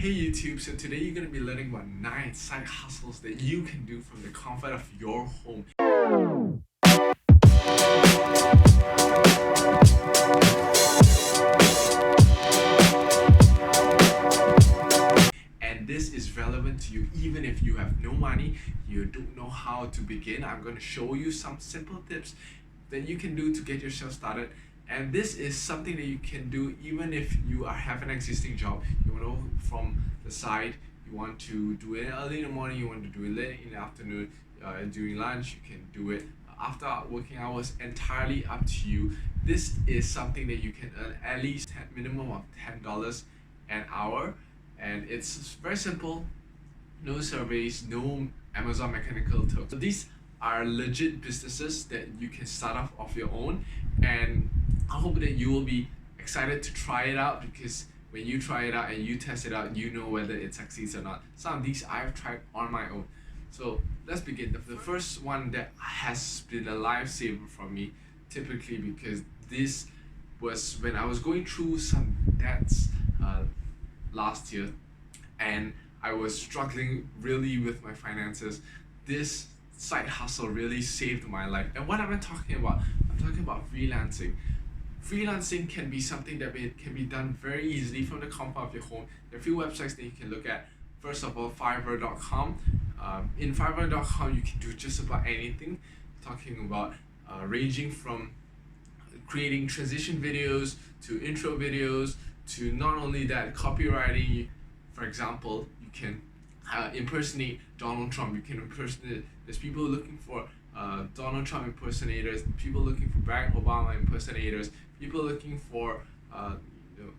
Hey YouTube, so today you're going to be learning about 9 side hustles that you can do from the comfort of your home. And this is relevant to you even if you have no money, you don't know how to begin. I'm going to show you some simple tips that you can do to get yourself started. And this is something that you can do even if you have an existing job. You want to from the side, you want to do it early in the morning, you want to do it late in the afternoon, during lunch, you can do it after working hours, entirely up to you. This is something that you can earn at least minimum of $10 an hour, and it's very simple. No surveys, no Amazon Mechanical Turk. So these are legit businesses that you can start off of your own, and I hope that you will be excited to try it out, because when you try it out and you test it out, you know whether it succeeds or not. Some of these I've tried on my own. So let's begin. The first one that has been a lifesaver for me, typically because this was when I was going through some debts last year, and I was struggling really with my finances. This side hustle really saved my life. And what am I talking about? I'm talking about freelancing. Freelancing can be something that can be done very easily from the comfort of your home. There are a few websites that you can look at. First of all, Fiverr.com. In Fiverr.com, you can do just about anything. Talking about ranging from creating transition videos to intro videos to not only that, copywriting. For example, you can impersonate Donald Trump. You can impersonate. There's people looking for Donald Trump impersonators, people looking for Barack Obama impersonators, people looking for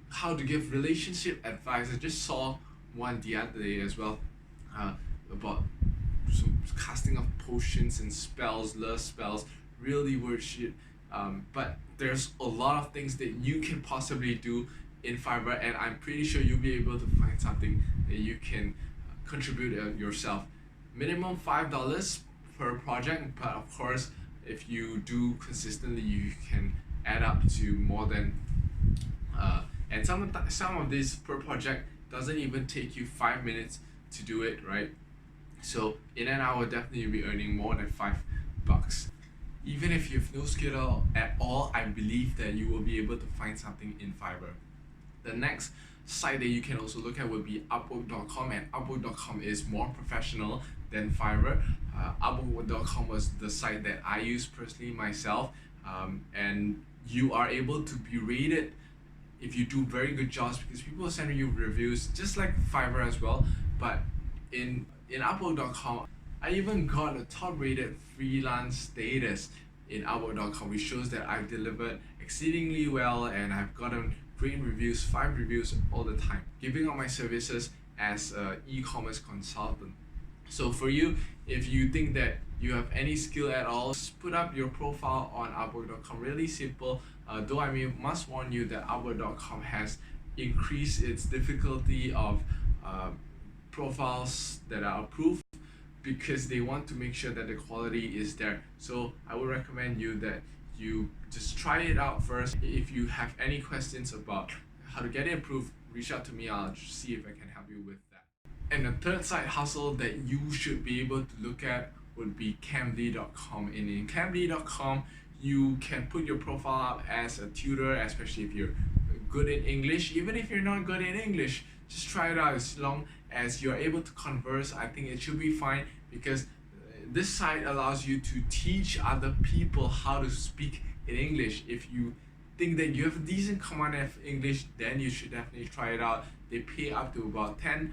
how to give relationship advice. I just saw one the other day as well, about some casting of potions and spells, love spells, really weird shit. But there's a lot of things that you can possibly do in Fiverr, and I'm pretty sure you'll be able to find something that you can contribute yourself. Minimum $5 per project, but of course if you do consistently, you can add up to more than and some of this per project doesn't even take you 5 minutes to do it, right? So in an hour, definitely you'll be earning more than $5. Even if you have no skill at all, I believe that you will be able to find something in Fiverr. The next site that you can also look at would be Upwork.com, and Upwork.com is more professional than Fiverr. Upwork.com was the site that I use personally myself, and you are able to be rated if you do very good jobs, because people are sending you reviews just like Fiverr as well. But in Upwork.com, I even got a top rated freelance status in Upwork.com, which shows that I've delivered exceedingly well and I've gotten great reviews, 5 reviews all the time, giving out my services as an e-commerce consultant. So for you, if you think that you have any skill at all, just put up your profile on Upwork.com. Really simple, though I must warn you that Upwork.com has increased its difficulty of profiles that are approved, because they want to make sure that the quality is there. So I would recommend you that you just try it out first. If you have any questions about how to get it approved, reach out to me. I'll see if I can help you with that. And the third side hustle that you should be able to look at would be Cambly.com. And in Cambly.com, you can put your profile up as a tutor, especially if you're good in English. Even if you're not good in English, just try it out. As long as you're able to converse, I think it should be fine, because this site allows you to teach other people how to speak in English. If you think that you have a decent command of English, then you should definitely try it out. They pay up to about $10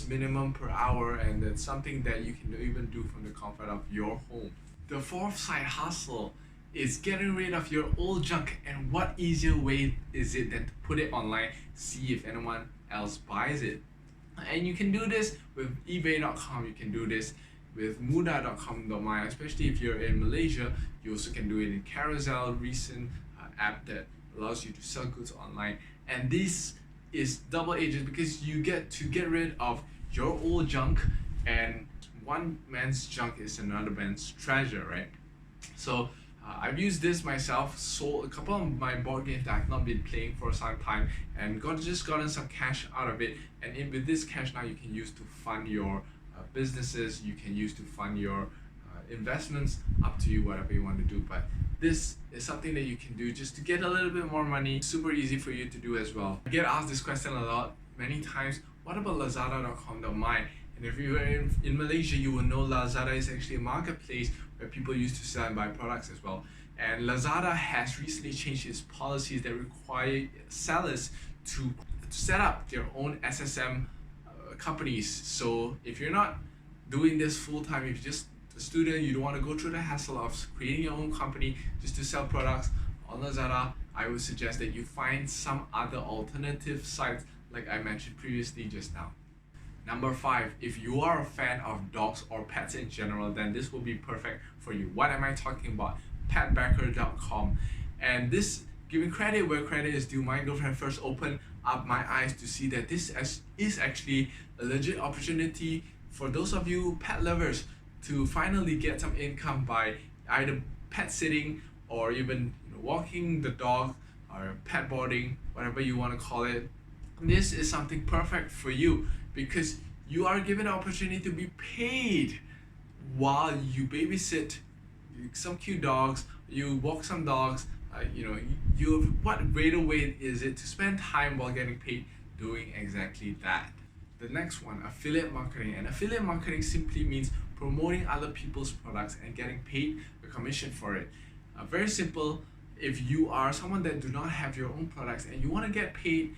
minimum per hour, and that's something that you can even do from the comfort of your home. The fourth side hustle is getting rid of your old junk, and what easier way is it than to put it online, see if anyone else buys it. And you can do this with eBay.com, you can do this with Mudah.com.my, especially if you're in Malaysia. You also can do it in Carousel, recent app that allows you to sell goods online. And this is double-edged, because you get to get rid of your old junk, and one man's junk is another man's treasure, right? So I've used this myself, sold a couple of my board games that I've not been playing for some time, and just gotten some cash out of it. And with this cash now, you can use to fund your businesses, you can use to fund your investments, up to you, whatever you want to do. But this is something that you can do just to get a little bit more money. Super easy for you to do as well. I get asked this question a lot, many times. What about Lazada.com.my? And if you're in Malaysia, you will know Lazada is actually a marketplace where people used to sell and buy products as well. And Lazada has recently changed its policies that require sellers to set up their own SSM companies. So if you're not doing this full time, if you're just a student, you don't want to go through the hassle of creating your own company just to sell products on Lazada, I would suggest that you find some other alternative sites like I mentioned previously just now. Number 5, if you are a fan of dogs or pets in general, then this will be perfect for you. What am I talking about? Petbacker.com. And this, giving credit where credit is due, my girlfriend first opened up my eyes to see that this is actually a legit opportunity for those of you pet lovers to finally get some income by either pet sitting or even walking the dog or pet boarding, whatever you want to call it. This is something perfect for you because you are given an opportunity to be paid while you babysit some cute dogs, you walk some dogs, what greater way is it to spend time while getting paid doing exactly that. The next one, affiliate marketing. And affiliate marketing simply means promoting other people's products and getting paid a commission for it. Very simple. If you are someone that do not have your own products and you want to get paid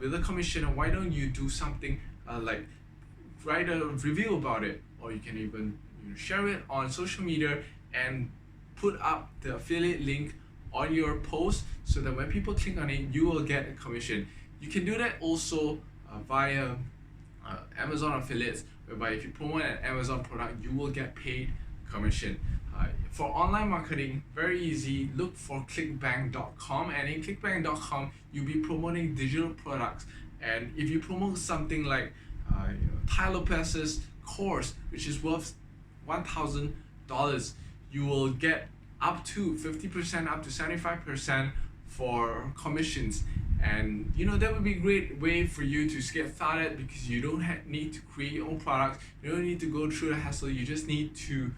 with a commission, why don't you do something like write a review about it, or you can even share it on social media and put up the affiliate link on your post so that when people click on it, you will get a commission. You can do that also via Amazon affiliates, whereby if you promote an Amazon product, you will get paid commission. For online marketing, very easy. Look for clickbank.com, and in clickbank.com you'll be promoting digital products. And if you promote something like Tai Lopez's course, which is worth $1,000, you will get up to 50%, up to 75% for commissions. And that would be a great way for you to get started because you don't need to create your own products. You don't need to go through the hassle. You just need to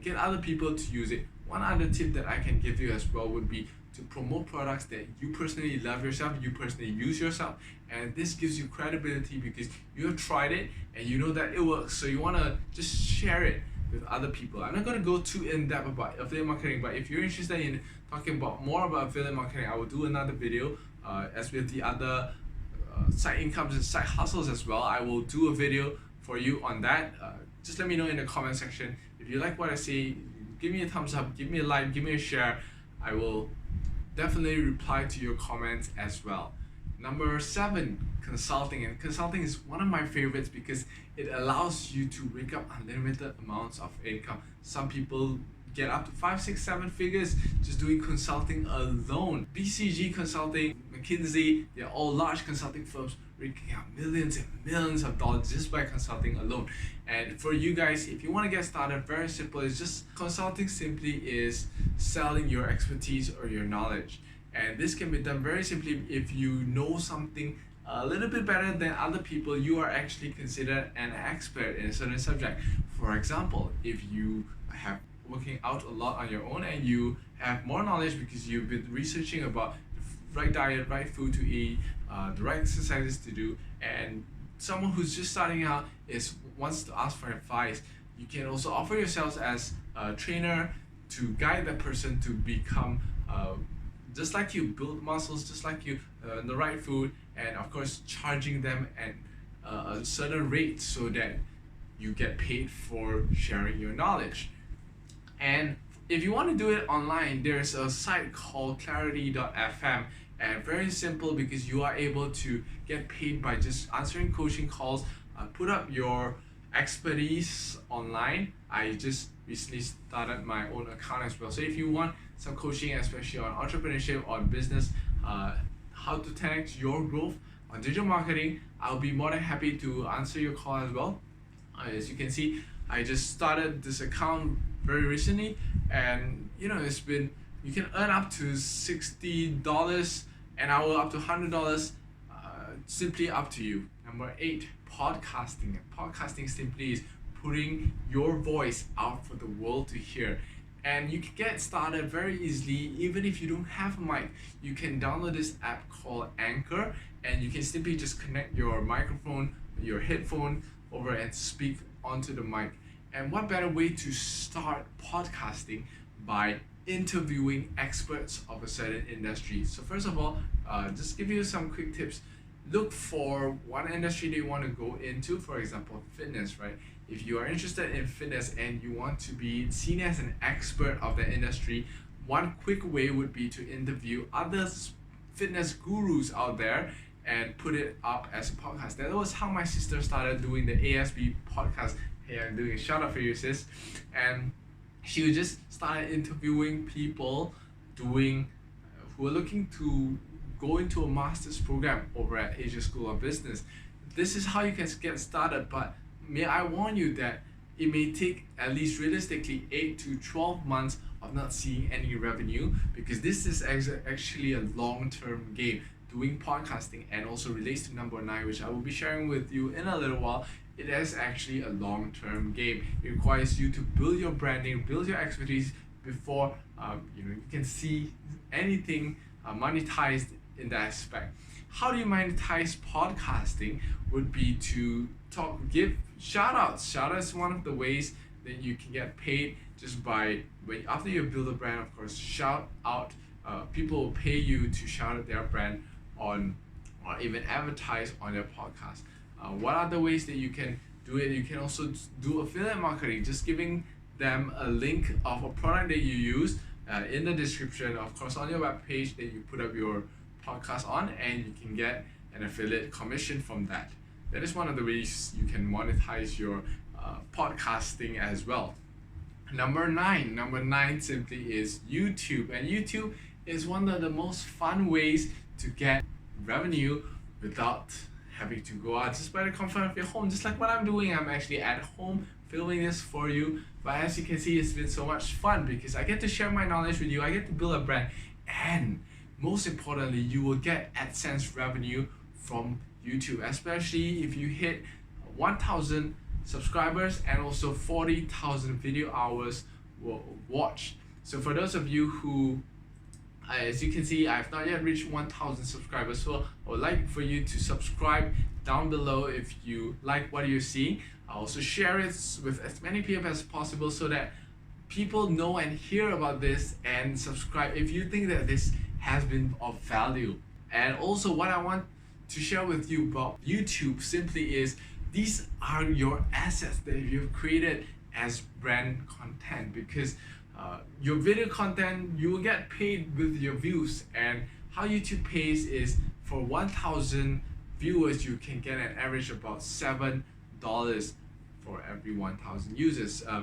get other people to use it. One other tip that I can give you as well would be to promote products that you personally love yourself, you personally use yourself, and this gives you credibility because you have tried it and you know that it works. So you want to just share it with other people. I'm not going to go too in-depth about affiliate marketing, but if you're interested in talking about more about affiliate marketing, I will do another video as with the other side incomes and side hustles as well. I will do a video for you on that. Just let me know in the comment section. If you like what I say, give me a thumbs up, give me a like, give me a share. I will definitely reply to your comments as well. Number 7, consulting. And consulting is one of my favorites because it allows you to rake up unlimited amounts of income. Some people get up to 5, 6, 7 figures just doing consulting alone. BCG Consulting, McKinsey, they're all large consulting firms raking out millions and millions of dollars just by consulting alone. And for you guys, if you want to get started, very simple. It's just consulting simply is selling your expertise or your knowledge. And this can be done very simply if you know something a little bit better than other people. You are actually considered an expert in a certain subject. For example, if you have working out a lot on your own and you have more knowledge because you've been researching about the right diet, right food to eat, the right exercises to do, and someone who's just starting out wants to ask for advice, you can also offer yourselves as a trainer to guide that person to become just like you, build muscles just like you, the right food, and of course charging them at a certain rate so that you get paid for sharing your knowledge. And if you want to do it online, there's a site called clarity.fm, and very simple because you are able to get paid by just answering coaching calls, put up your expertise online. I just recently started my own account as well. So if you want some coaching, especially on entrepreneurship, on business, how to 10x your growth on digital marketing, I'll be more than happy to answer your call as well. As you can see, I just started this account very recently, and it's been, you can earn up to $60 an hour, up to $100, simply up to you. Number 8, podcasting. Podcasting simply is putting your voice out for the world to hear. And you can get started very easily even if you don't have a mic. You can download this app called Anchor, and you can simply just connect your microphone, your headphone over and speak onto the mic. And what better way to start podcasting by interviewing experts of a certain industry. So first of all, just give you some quick tips. Look for one industry that you want to go into, for example, fitness, right? If you are interested in fitness and you want to be seen as an expert of the industry, one quick way would be to interview other fitness gurus out there and put it up as a podcast. That was how my sister started doing the ASB podcast. Hey, I'm doing a shout out for you, sis. And she would just start interviewing people doing who are looking to go into a master's program over at Asia School of Business. This is how you can get started, but may I warn you that it may take at least realistically 8 to 12 months of not seeing any revenue, because this is actually a long-term game. Doing podcasting, and also relates to number 9, which I will be sharing with you in a little while. It is actually a long-term game. It requires you to build your branding, build your expertise before you can see anything monetized in that aspect. How do you monetize podcasting? Would be to give shout outs. Shout outs is one of the ways that you can get paid, just by after you build a brand, of course, shout out. People will pay you to shout out their brand on, or even advertise on their podcast. What are the ways that you can do it? You can also do affiliate marketing, just giving them a link of a product that you use in the description, of course, on your web page that you put up your podcast on, and you can get an affiliate commission from that. That is one of the ways you can monetize your podcasting as well. Number 9 simply is YouTube, and YouTube is one of the most fun ways to get revenue without having to go out, just by the comfort of your home. Just like what I'm doing, I'm actually at home filming this for you, but as you can see, it's been so much fun because I get to share my knowledge with you, I get to build a brand, and most importantly, you will get AdSense revenue from YouTube, especially if you hit 1,000 subscribers and also 40,000 video hours watched. So for those of you who, as you can see, I've not yet reached 1,000 subscribers, so I would like for you to subscribe down below if you like what you're seeing. I'll also share it with as many people as possible so that people know and hear about this and subscribe if you think that this has been of value. And also, what I want to share with you about YouTube simply is these are your assets that you've created as brand content, because your video content, you will get paid with your views. And how YouTube pays is for 1,000 viewers, you can get an average about $7 for every 1,000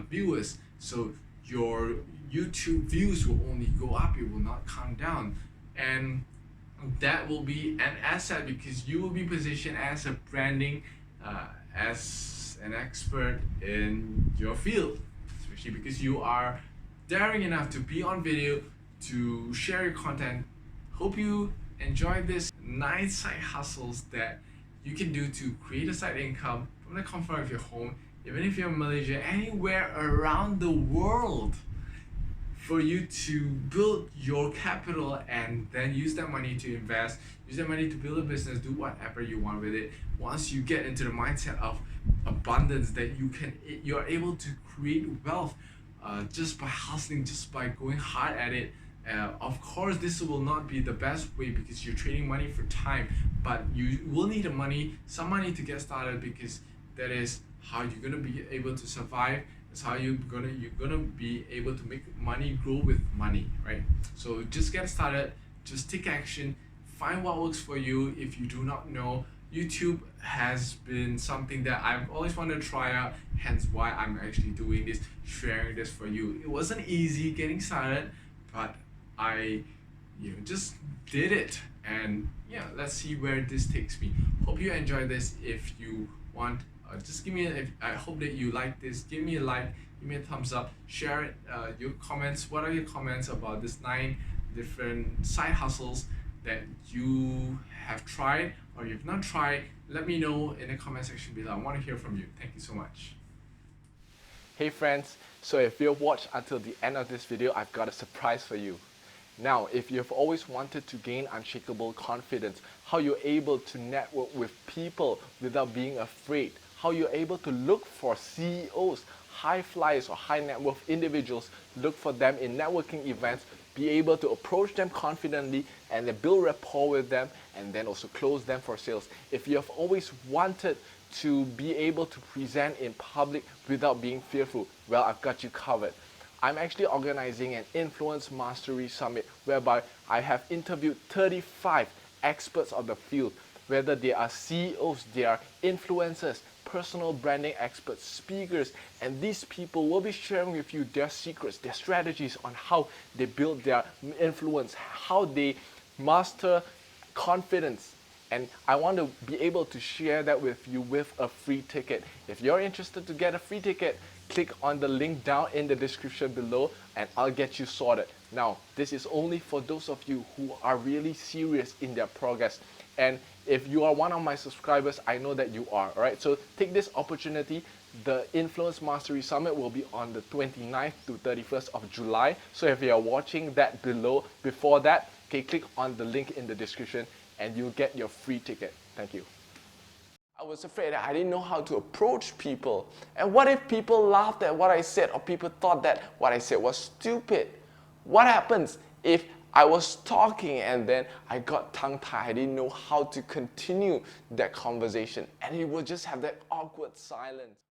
viewers. So your YouTube views will only go up, it will not come down. And that will be an asset because you will be positioned as a branding, as an expert in your field, especially because you are daring enough to be on video, to share your content. Hope you enjoy this 9 side hustles that you can do to create a side income from the comfort of your home, even if you're in Malaysia, anywhere around the world, for you to build your capital and then use that money to invest, use that money to build a business, do whatever you want with it. Once you get into the mindset of abundance, that you're able to create wealth just by hustling, just by going hard at it. Of course, this will not be the best way because you're trading money for time, but you will need some money to get started, because that is how you're gonna be able to survive. That's how you're gonna be able to make money grow with money, right? So just get started, just take action, find what works for you. If you do not know, YouTube has been something that I've always wanted to try out, hence why I'm actually doing this, sharing this for you. It wasn't easy getting started, but I just did it, and yeah, let's see where this takes me. Hope you enjoy this. If you want Just give me I hope that you like this. Give me a like, give me a thumbs up, share it, your comments. What are your comments about this 9 different side hustles that you have tried or you've not tried? Let me know in the comment section below. I want to hear from you. Thank you so much. Hey friends, so if you've watched until the end of this video, I've got a surprise for you. Now, if you've always wanted to gain unshakable confidence, how you're able to network with people without being afraid, how you're able to look for CEOs, high flyers or high net worth individuals, look for them in networking events, be able to approach them confidently and then build rapport with them and then also close them for sales. If you have always wanted to be able to present in public without being fearful, well, I've got you covered. I'm actually organizing an Influence Mastery Summit whereby I have interviewed 35 experts of the field, whether they are CEOs, they are influencers, personal branding experts, speakers, and these people will be sharing with you their secrets, their strategies on how they build their influence, how they master confidence. And I want to be able to share that with you with a free ticket. If you're interested to get a free ticket, click on the link down in the description below and I'll get you sorted. Now, this is only for those of you who are really serious in their progress. And if you are one of my subscribers, I know that you are, all right? So take this opportunity. The Influence Mastery Summit will be on the 29th to 31st of July. So if you are watching that below, before that, okay, click on the link in the description and you'll get your free ticket. Thank you. I was afraid that I didn't know how to approach people. And what if people laughed at what I said or people thought that what I said was stupid? What happens if I was talking and then I got tongue-tied? I didn't know how to continue that conversation and it would just have that awkward silence.